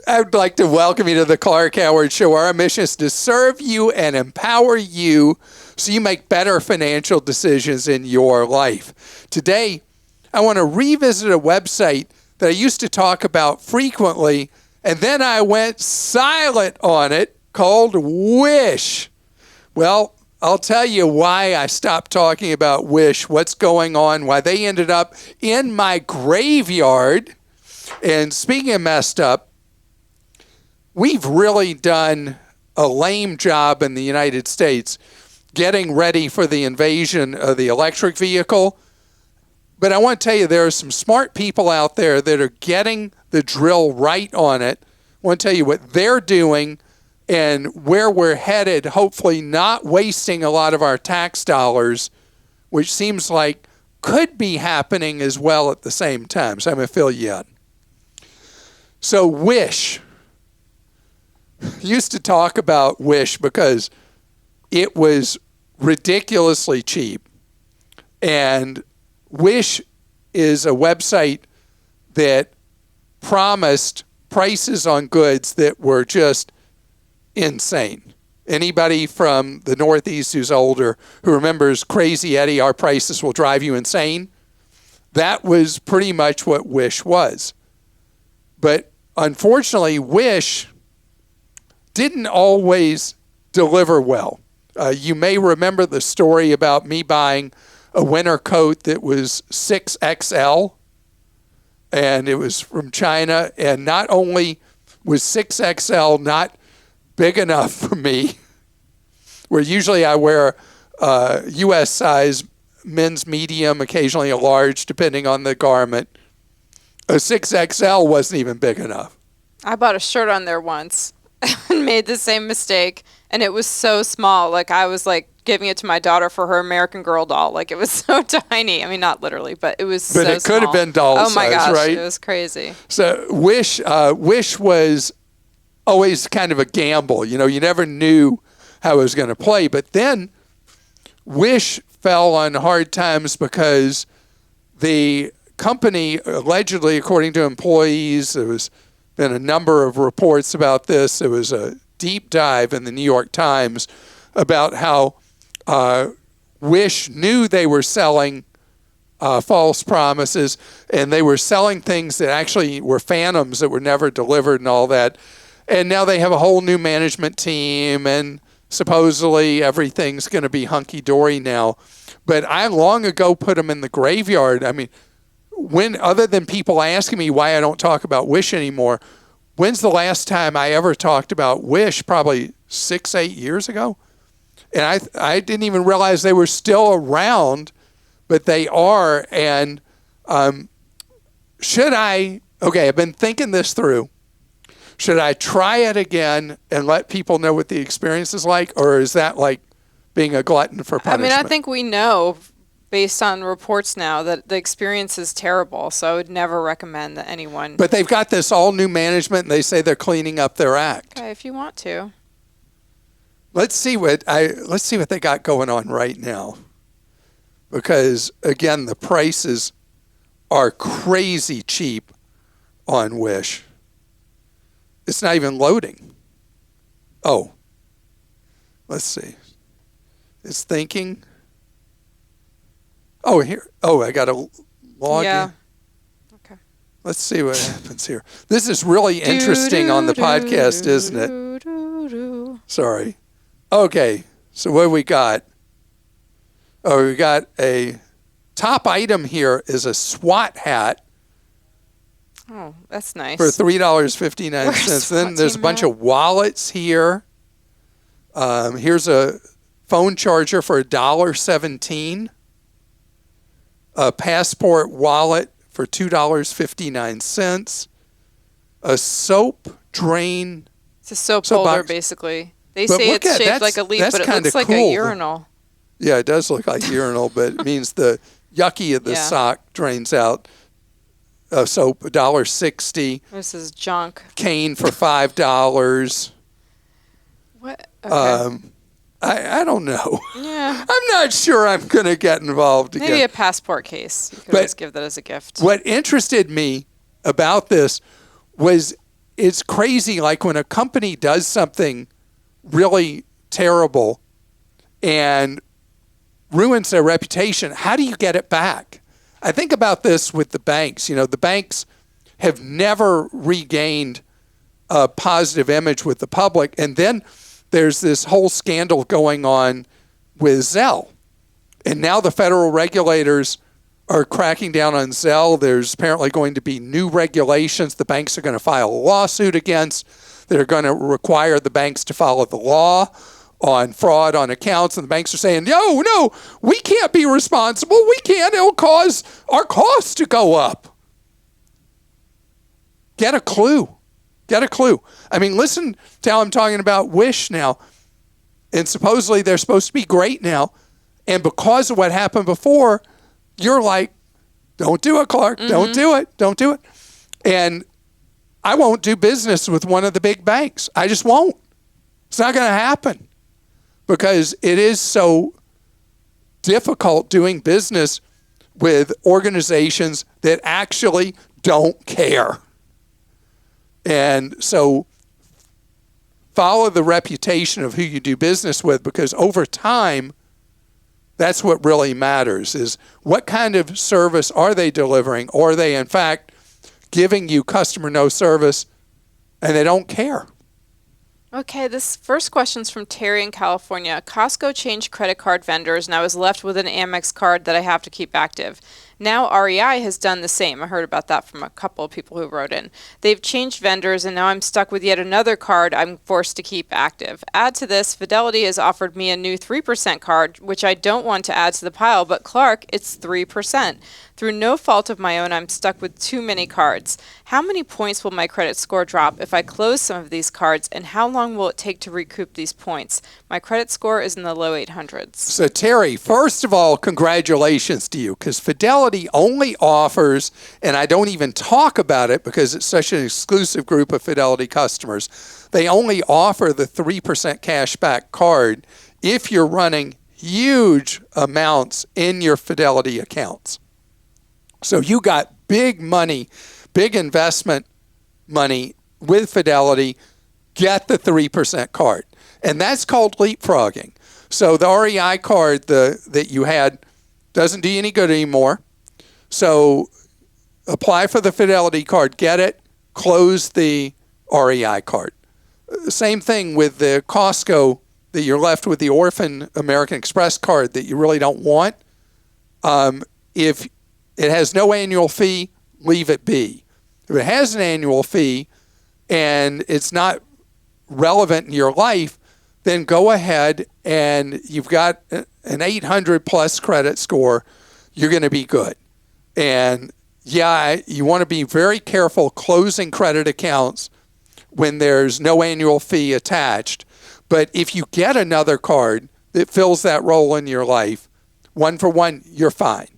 I would like to welcome you to the Clark Howard Show. Our mission is to serve you and empower you so you make better financial decisions in your life. Today, I want to revisit a website that I used to talk about frequently, and then I went silent on it, called Wish. Well, I'll tell you why I stopped talking about Wish, what's going on, why they ended up in my graveyard. And speaking of messed up, we've really done a lame job in the United States getting ready for the invasion of the electric vehicle. But I want to tell you, there are some smart people out there that are getting the drill right on it. I want to tell you what they're doing and where we're headed, hopefully not wasting a lot of our tax dollars, which seems like could be happening as well at the same time. So I'm going to fill you in. So Wish. Used to talk about Wish because it was ridiculously cheap. And Wish is a website that promised prices on goods that were just insane. Anybody from the Northeast who's older who remembers Crazy Eddie, Our Prices Will Drive You Insane, that was pretty much what Wish was. But unfortunately, Wish didn't always deliver well. You may remember the story about me buying a winter coat that was 6XL, and it was from China, and not only was 6XL not big enough for me, where usually I wear U.S. size, men's medium, occasionally a large, depending on the garment, a 6XL wasn't even big enough. I bought a shirt on there once and made the same mistake, and it was so small. Like, I was like giving it to my daughter for her American Girl doll. Like, it was so tiny. I mean, not literally, but it was so small. But it could have been doll size, right? Oh my gosh, it was crazy. So Wish was always kind of a gamble. You know, you never knew how it was going to play. But then Wish fell on hard times because the company, allegedly, according to employees, there was been a number of reports about this. There was a deep dive in the New York Times about how Wish knew they were selling false promises, and they were selling things that actually were phantoms that were never delivered and all that. And now they have a whole new management team, and supposedly everything's going to be hunky-dory now. But I long ago put them in the graveyard. I mean, when, other than people asking me why I don't talk about Wish anymore, when's the last time I ever talked about Wish? Probably 6-8 years ago. And I didn't even realize they were still around, but they are. And I've been thinking this through. Should I try it again and let people know what the experience is like? Or is that like being a glutton for punishment? I mean, I think we know, based on reports now, that the experience is terrible. So I would never recommend that anyone. But they've got this all new management, and they say they're cleaning up their act. Okay, if you want to. Let's see what they got going on right now. Because again, the prices are crazy cheap on Wish. It's not even loading. Oh. Let's see. It's thinking. Oh, here. Oh, I got to log in. Okay. Let's see what happens here. This is really interesting on the podcast, isn't it? Sorry. Okay. So what do we got? Oh, we got a top item here is a SWAT hat. Oh, that's nice. For $3.59. Then there's a bunch of wallets here. Here's a phone charger for $1.17. A passport wallet for $2.59. A soap drain. It's a soap holder, basically. They say it's shaped like a leaf, but it looks like a urinal. Yeah, it does look like urinal, but it means the yucky of the sock drains out. Soap, $1.60. This is junk. Cane for $5. What? Okay. I don't know. Yeah. I'm not sure I'm going to get involved again. Maybe a passport case. You could always give that as a gift. What interested me about this was it's crazy. Like when a company does something really terrible and ruins their reputation, how do you get it back? I think about this with the banks. The banks have never regained a positive image with the public. And then there's this whole scandal going on with Zelle. And now the federal regulators are cracking down on Zelle. There's apparently going to be new regulations the banks are going to file a lawsuit against. They're going to require the banks to follow the law on fraud on accounts. And the banks are saying, no, we can't be responsible. We can't. It'll cause our costs to go up. Get a clue. Get a clue. I mean, listen to how I'm talking about Wish now. And supposedly they're supposed to be great now. And because of what happened before, you're like, don't do it, Clark. Don't do it. Don't do it. And I won't do business with one of the big banks. I just won't. It's not going to happen because it is so difficult doing business with organizations that actually don't care. And so follow the reputation of who you do business with, because over time, that's what really matters, is what kind of service are they delivering? Or are they, in fact, giving you customer no service and they don't care? Okay, this first question's from Terry in California. Costco changed credit card vendors, and I was left with an Amex card that I have to keep active. Now REI has done the same. I heard about that from a couple of people who wrote in. They've changed vendors, and now I'm stuck with yet another card I'm forced to keep active. Add to this, Fidelity has offered me a new 3% card, which I don't want to add to the pile, but Clark, it's 3%. Through no fault of my own, I'm stuck with too many cards. How many points will my credit score drop if I close some of these cards, and how long will it take to recoup these points? My credit score is in the low 800s. So, Terry, first of all, congratulations to you, because Fidelity only offers, and I don't even talk about it because it's such an exclusive group of Fidelity customers, they only offer the 3% cashback card if you're running huge amounts in your Fidelity accounts. So you got big money, big investment money with Fidelity, get the 3% card. And that's called leapfrogging. So the REI card that you had doesn't do you any good anymore. So apply for the Fidelity card, get it, close the REI card. Same thing with the Costco, that you're left with the orphan American Express card that you really don't want. If it has no annual fee, leave it be. If it has an annual fee and it's not relevant in your life, then go ahead and you've got an 800 plus credit score, you're going to be good. And yeah, you want to be very careful closing credit accounts when there's no annual fee attached. But if you get another card that fills that role in your life, one for one, you're fine.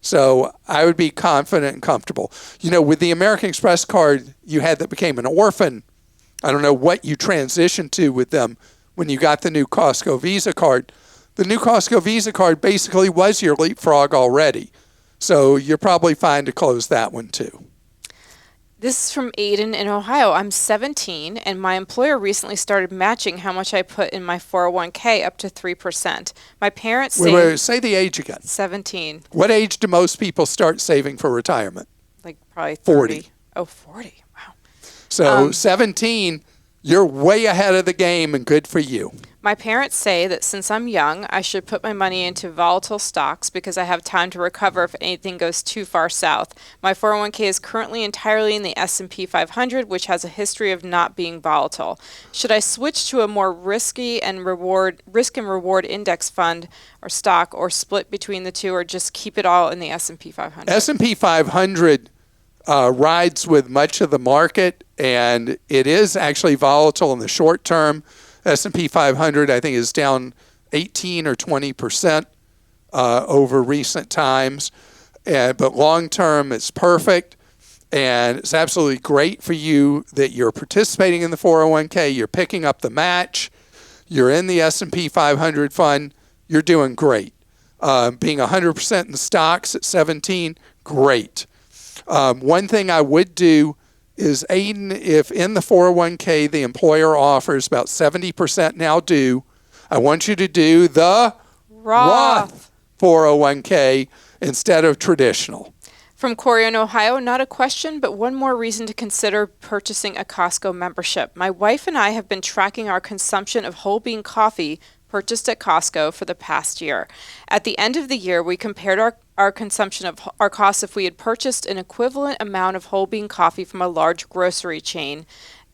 So I would be confident and comfortable. With the American Express card you had that became an orphan, I don't know what you transitioned to with them when you got the new Costco Visa card. The new Costco Visa card basically was your leapfrog already. So you're probably fine to close that one too. This is from Aiden in Ohio. I'm 17, and my employer recently started matching how much I put in my 401k up to 3%. My parents say... Wait, say the age again. 17. What age do most people start saving for retirement? Like probably 30. 40. Oh, 40. Wow. So 17, you're way ahead of the game, and good for you. My parents say that since I'm young, I should put my money into volatile stocks because I have time to recover if anything goes too far south. My 401k is currently entirely in the S&P 500, which has a history of not being volatile. Should I switch to a more risk and reward index fund or stock, or split between the two, or just keep it all in the S&P 500? S&P 500 rides with much of the market, and it is actually volatile in the short term. S&P 500, I think, is down 18 or 20% over recent times. But long term, it's perfect. And it's absolutely great for you that you're participating in the 401k. You're picking up the match. You're in the S&P 500 fund. You're doing great. Being 100% in the stocks at 17, great. One thing I would do is, Aiden, if in the 401k the employer offers about 70% now due, I want you to do the Roth 401k instead of traditional. From Corey in Ohio, not a question, but one more reason to consider purchasing a Costco membership. My wife and I have been tracking our consumption of whole bean coffee purchased at Costco for the past year. At the end of the year, we compared our consumption of our costs if we had purchased an equivalent amount of whole bean coffee from a large grocery chain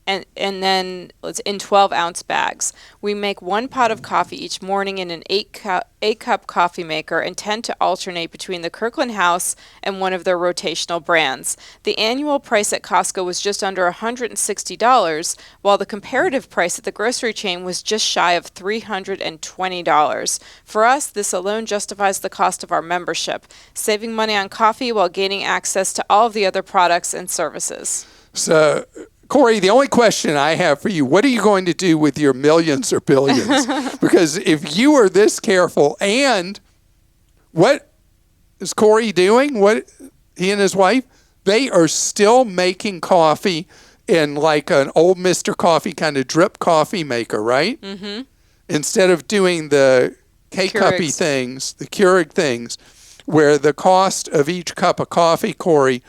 and then it's in 12-ounce bags. We make one pot of coffee each morning in an 8-cup coffee maker and tend to alternate between the Kirkland House and one of their rotational brands. The annual price at Costco was just under $160, while the comparative price at the grocery chain was just shy of $320. For us, this alone justifies the cost of our membership, saving money on coffee while gaining access to all of the other products and services. So, Corey, the only question I have for you, what are you going to do with your millions or billions? Because if you are this careful, and what is Corey doing? What he and his wife, they are still making coffee in like an old Mr. Coffee kind of drip coffee maker, right? Mm-hmm. Instead of doing the K-cuppy things, the Keurig things, where the cost of each cup of coffee, Corey,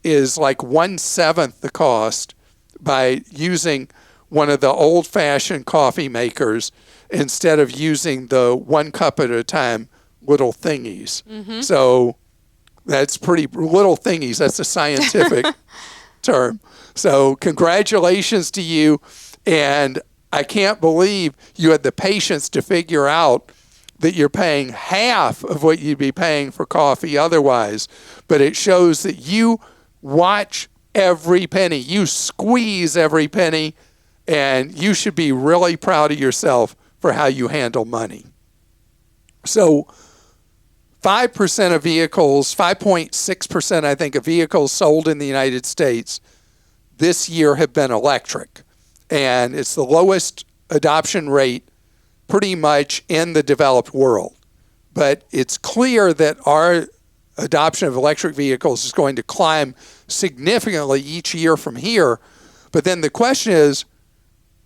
is like 1/7 the cost by using one of the old-fashioned coffee makers instead of using the 1 cup at a time little thingies. Mm-hmm. So that's pretty little thingies. That's a scientific term. So congratulations to you. And I can't believe you had the patience to figure out that you're paying half of what you'd be paying for coffee otherwise. But it shows that you watch every penny. You squeeze every penny, and you should be really proud of yourself for how you handle money. So 5% of vehicles, 5.6%, I think, of vehicles sold in the United States this year have been electric. And it's the lowest adoption rate pretty much in the developed world. But it's clear that our adoption of electric vehicles is going to climb significantly each year from here. But then the question is,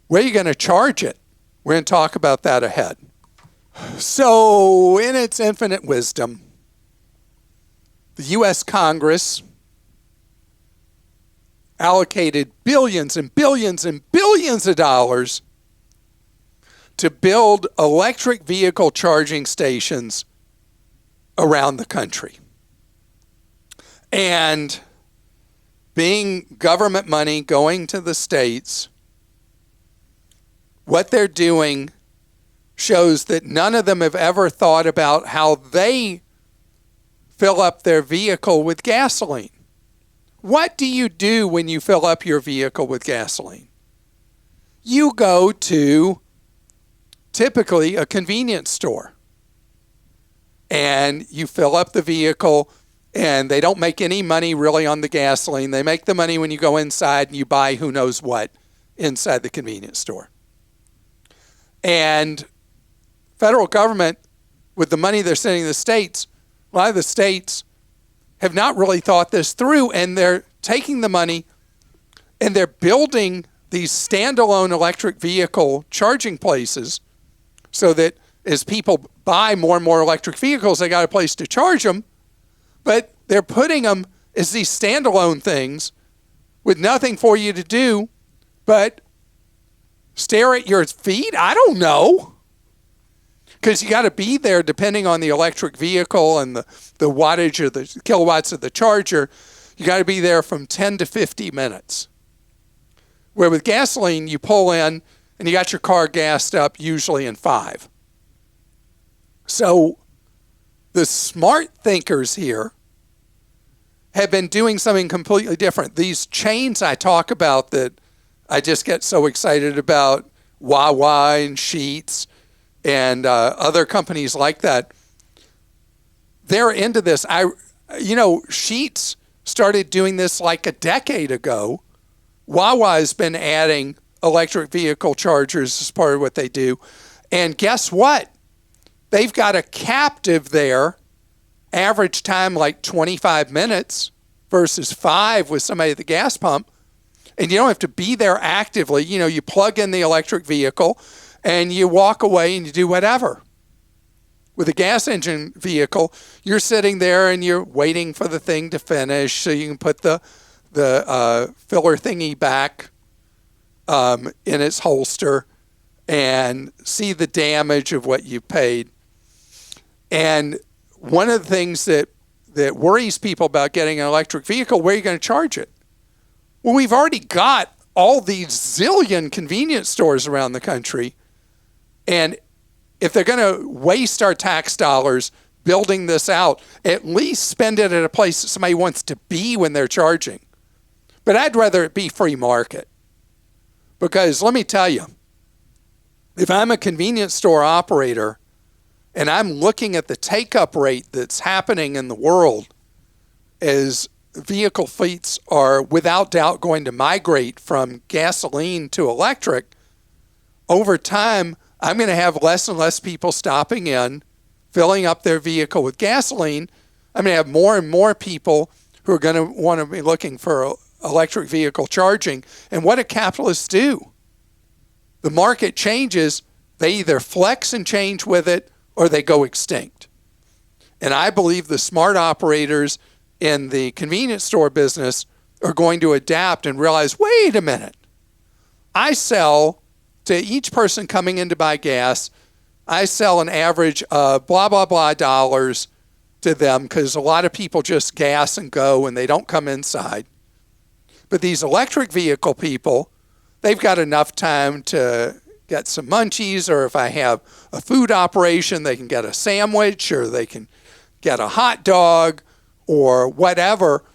where are you going to charge it? We're going to talk about that ahead. So, in its infinite wisdom, the U.S. Congress allocated billions and billions and billions of dollars to build electric vehicle charging stations around the country. And being government money going to the states, what they're doing shows that none of them have ever thought about how they fill up their vehicle with gasoline. What do you do when you fill up your vehicle with gasoline? You go to typically a convenience store and you fill up the vehicle. And they don't make any money really on the gasoline. They make the money when you go inside and you buy who knows what inside the convenience store. And federal government, with the money they're sending to the states, a lot of the states have not really thought this through, and they're taking the money and they're building these standalone electric vehicle charging places so that as people buy more and more electric vehicles, they got a place to charge them. But they're putting them as these standalone things with nothing for you to do but stare at your feet? I don't know. Because you got to be there depending on the electric vehicle and the wattage or the kilowatts of the charger. You got to be there from 10 to 50 minutes. Where with gasoline, you pull in and you got your car gassed up usually in 5. So the smart thinkers here have been doing something completely different. These chains I talk about that I just get so excited about, Wawa and Sheetz and other companies like that, they're into this. Sheetz started doing this like a decade ago. Wawa has been adding electric vehicle chargers as part of what they do. And guess what? They've got a captive there, average time like 25 minutes versus 5 with somebody at the gas pump. And you don't have to be there actively. You plug in the electric vehicle and you walk away and you do whatever. With a gas engine vehicle, you're sitting there and you're waiting for the thing to finish so you can put the filler thingy back in its holster and see the damage of what you paid. And one of the things that worries people about getting an electric vehicle, where are you going to charge it? Well, we've already got all these zillion convenience stores around the country. And if they're going to waste our tax dollars building this out, at least spend it at a place that somebody wants to be when they're charging. But I'd rather it be free market. Because let me tell you, if I'm a convenience store operator and I'm looking at the take-up rate that's happening in the world as vehicle fleets are without doubt going to migrate from gasoline to electric, over time, I'm going to have less and less people stopping in, filling up their vehicle with gasoline. I'm going to have more and more people who are going to want to be looking for electric vehicle charging. And what do capitalists do? The market changes. They either flex and change with it or they go extinct. And I believe the smart operators in the convenience store business are going to adapt and realize, wait a minute, I sell to each person coming in to buy gas, I sell an average of blah, blah, blah dollars to them because a lot of people just gas and go and they don't come inside. But these electric vehicle people, they've got enough time to get some munchies, or if I have a food operation, they can get a sandwich or they can get a hot dog or whatever,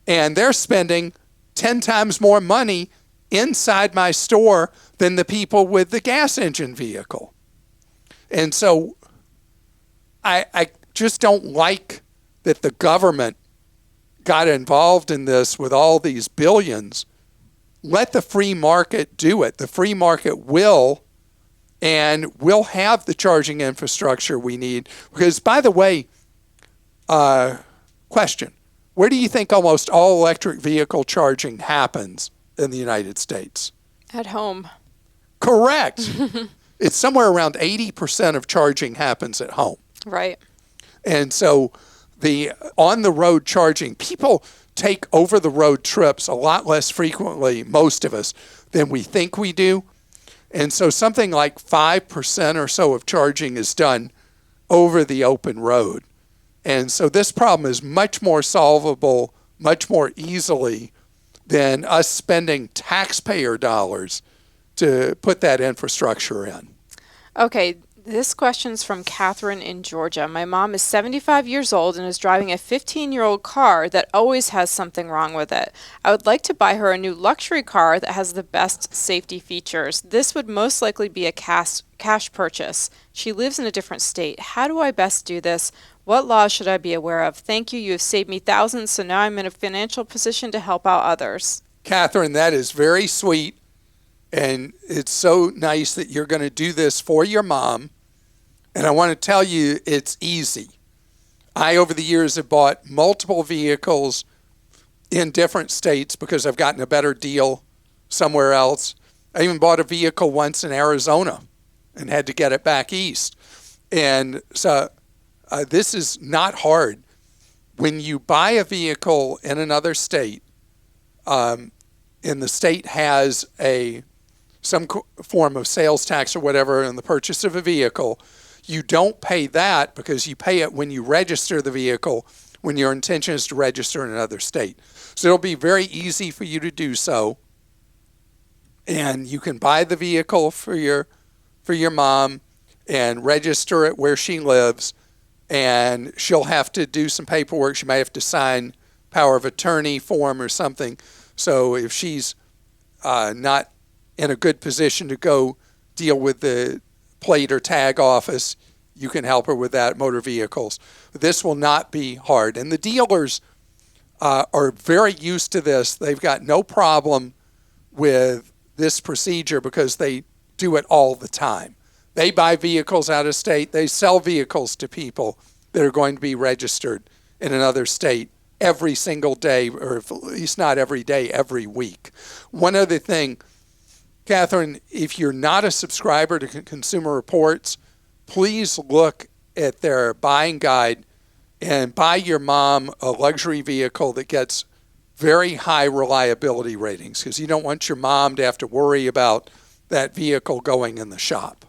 and they're spending 10 times more money inside my store than the people with the gas engine vehicle. And so I just don't like that the government got involved in this with all these billions. Let the free market do it. The free market will, and we'll have the charging infrastructure we need. Because, by the way, question, where do you think almost all electric vehicle charging happens in the United States? At home. Correct. It's somewhere around 80% of charging happens at home. Right. And so the on-the-road charging, people take over-the-road trips a lot less frequently, most of us, than we think we do. And so something like 5% or so of charging is done over the open road. And so this problem is much more solvable, much more easily than us spending taxpayer dollars to put that infrastructure in. Okay, this question's from Catherine in Georgia. My mom is 75 years old and is driving a 15-year-old car that always has something wrong with it. I would like to buy her a new luxury car that has the best safety features. This would most likely be a cash purchase. She lives in a different state. How do I best do this? What laws should I be aware of? Thank you. You have saved me thousands, so now I'm in a financial position to help out others. Catherine, that is very sweet. And it's so nice that you're going to do this for your mom. And I want to tell you, it's easy. I, over the years, have bought multiple vehicles in different states because I've gotten a better deal somewhere else. I even bought a vehicle once in Arizona and had to get it back east. And so this is not hard. When you buy a vehicle in another state, and the state has some form of sales tax or whatever in the purchase of a vehicle, you don't pay that because you pay it when you register the vehicle, when your intention is to register in another state. So it'll be very easy for you to do so. And you can buy the vehicle for your mom and register it where she lives. And she'll have to do some paperwork. She might have to sign power of attorney form or something. So if she's not in a good position to go deal with the plate or tag office, you can help her with that, motor vehicles. This will not be hard. And the dealers are very used to this. They've got no problem with this procedure because they do it all the time. They buy vehicles out of state. They sell vehicles to people that are going to be registered in another state every single day, or at least not every day, every week. One other thing, Catherine, if you're not a subscriber to Consumer Reports, please look at their buying guide and buy your mom a luxury vehicle that gets very high reliability ratings, because you don't want your mom to have to worry about that vehicle going in the shop.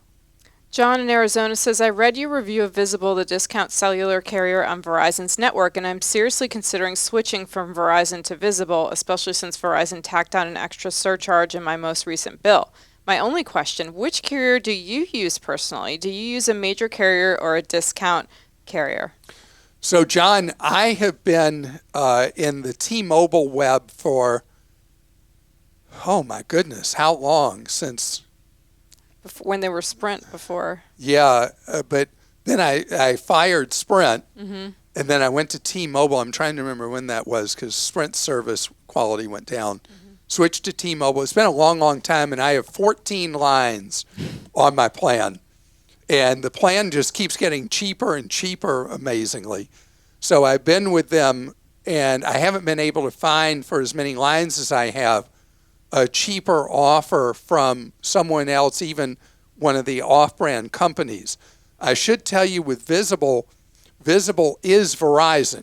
John in Arizona says, I read your review of Visible, the discount cellular carrier on Verizon's network, and I'm seriously considering switching from Verizon to Visible, especially since Verizon tacked on an extra surcharge in my most recent bill. My only question, which carrier do you use personally? Do you use a major carrier or a discount carrier? So, John, I have been in the T-Mobile web for, oh my goodness, how long? Since... when they were Sprint before. Yeah, but then I fired Sprint, and then I went to T-Mobile. I'm trying to remember when that was, because Sprint service quality went down. Switched to T-Mobile. It's been a long, long time, and I have 14 lines on my plan. And the plan just keeps getting cheaper and cheaper, amazingly. So I've been with them, and I haven't been able to find, for as many lines as I have, a cheaper offer from someone else, even one of the off-brand companies. I should tell you, with Visible, Visible is Verizon.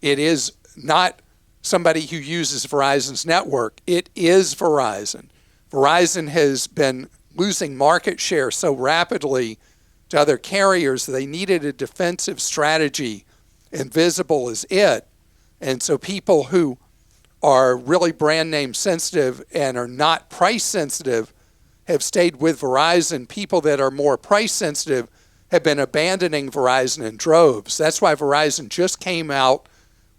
It is not somebody who uses Verizon's network. It is Verizon. Verizon has been losing market share so rapidly to other carriers, they needed a defensive strategy, and Visible is it. And so people who are really brand name sensitive and are not price sensitive have stayed with Verizon. People that are more price sensitive have been abandoning Verizon in droves. That's why Verizon just came out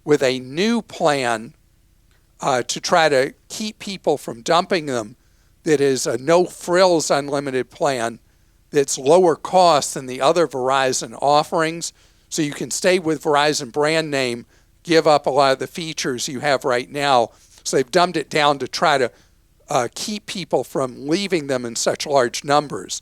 with a new plan to try to keep people from dumping them, that is a no-frills unlimited plan that's lower cost than the other Verizon offerings. So you can stay with Verizon brand name, give up a lot of the features you have right now. So they've dumbed it down to try to keep people from leaving them in such large numbers.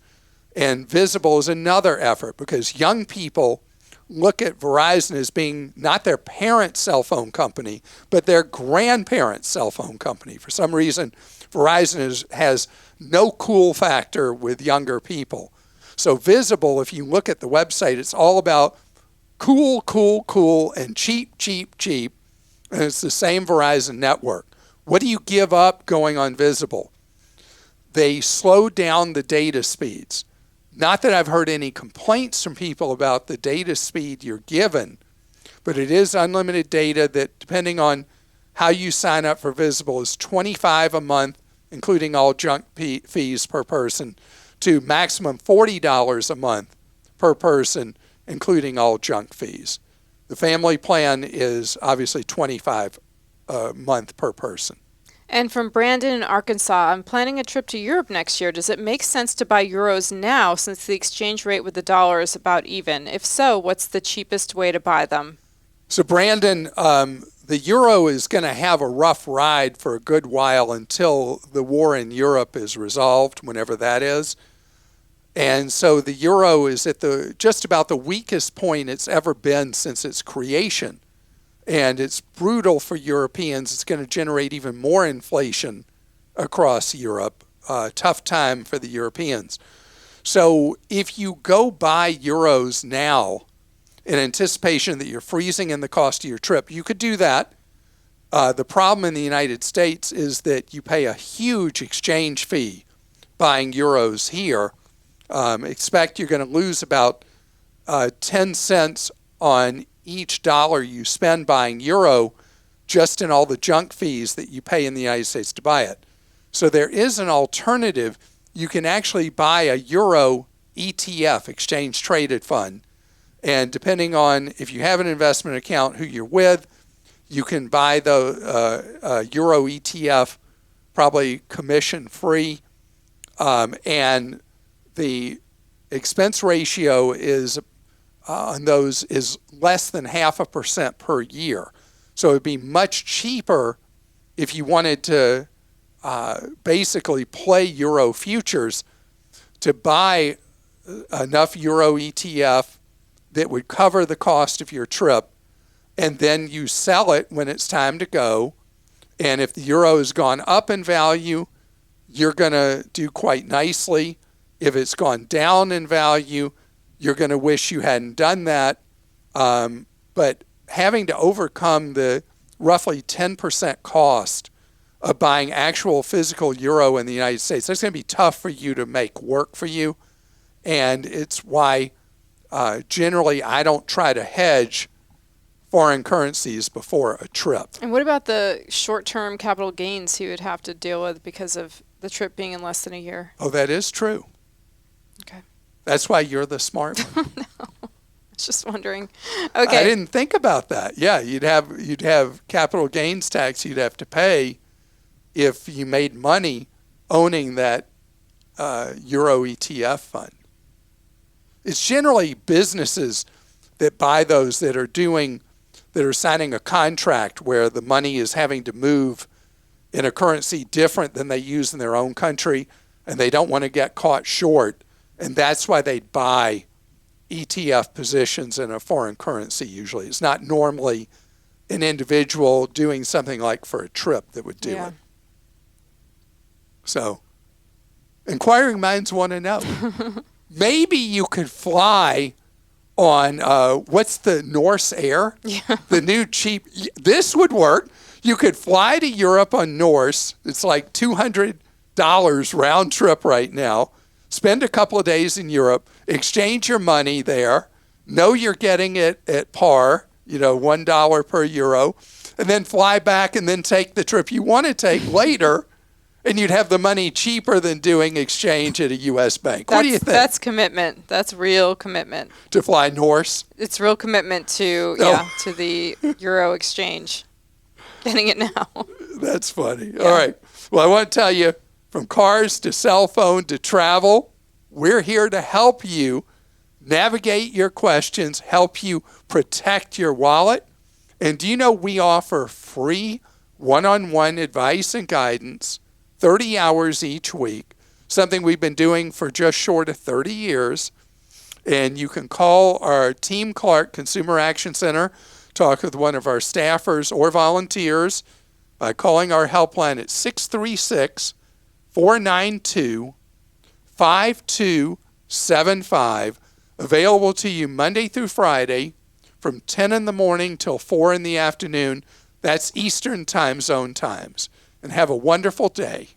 And Visible is another effort, because young people look at Verizon as being not their parents' cell phone company, but their grandparents' cell phone company. For some reason, Verizon has no cool factor with younger people. So Visible, if you look at the website, it's all about cool, cool, cool, and cheap, cheap, cheap. And it's the same Verizon network. What do you give up going on Visible? They slow down the data speeds. Not that I've heard any complaints from people about the data speed you're given, but it is unlimited data that, depending on how you sign up for Visible, is $25 a month, including all junk fees per person, to maximum $40 a month per person, including all junk fees. The family plan is obviously $25 a month per person. And from Brandon in Arkansas, I'm planning a trip to Europe next year. Does it make sense to buy euros now, since the exchange rate with the dollar is about even? If so, what's the cheapest way to buy them? So Brandon, the euro is going to have a rough ride for a good while until the war in Europe is resolved, whenever that is. And so the euro is at just about the weakest point it's ever been since its creation. And it's brutal for Europeans. It's going to generate even more inflation across Europe. Tough time for the Europeans. So if you go buy euros now in anticipation that you're freezing in the cost of your trip, you could do that. The problem in the United States is that you pay a huge exchange fee buying euros here. Expect you're going to lose about 10 cents on each dollar you spend buying euro, just in all the junk fees that you pay in the United States to buy it. So there is an alternative. You can actually buy a euro ETF, exchange traded fund. And depending on if you have an investment account, who you're with, you can buy the euro ETF, probably commission free. And the expense ratio is on those is less than 0.5% per year. So it'd be much cheaper if you wanted to basically play euro futures, to buy enough euro ETF that would cover the cost of your trip and then you sell it when it's time to go. And if the euro has gone up in value, you're going to do quite nicely. If it's gone down in value, you're going to wish you hadn't done that. But having to overcome the roughly 10% cost of buying actual physical euro in the United States, that's going to be tough for you to make work for you. And it's why generally I don't try to hedge foreign currencies before a trip. And what about the short-term capital gains he would have to deal with because of the trip being in less than a year? Oh, that is true. Okay. That's why you're the smart one. No, I was just wondering. Okay. I didn't think about that. Yeah, you'd have capital gains tax you'd have to pay if you made money owning that Euro ETF fund. It's generally businesses that buy those that are signing a contract where the money is having to move in a currency different than they use in their own country, and they don't want to get caught short, and that's why they buy ETF positions in a foreign currency usually. It's not normally an individual doing something like for a trip that would do it. So, inquiring minds want to know. Maybe you could fly on, what's the Norse Air? Yeah. The new cheap, this would work. You could fly to Europe on Norse. It's like $200 round trip right now. Spend a couple of days in Europe, exchange your money there, know you're getting it at par, $1 per euro, and then fly back and then take the trip you want to take later. And you'd have the money cheaper than doing exchange at a U.S. bank. What do you think? That's commitment. That's real commitment. To fly Norse? It's real commitment to to the euro exchange. Getting it now. That's funny. Yeah. All right. Well, I want to tell you, from cars to cell phone to travel, we're here to help you navigate your questions, help you protect your wallet. And do you know we offer free one-on-one advice and guidance 30 hours each week, something we've been doing for just short of 30 years. And you can call our Team Clark Consumer Action Center, talk with one of our staffers or volunteers by calling our helpline at 636-492-5275, available to you Monday through Friday from 10 in the morning till 4 in the afternoon. That's Eastern Time Zone times. And have a wonderful day.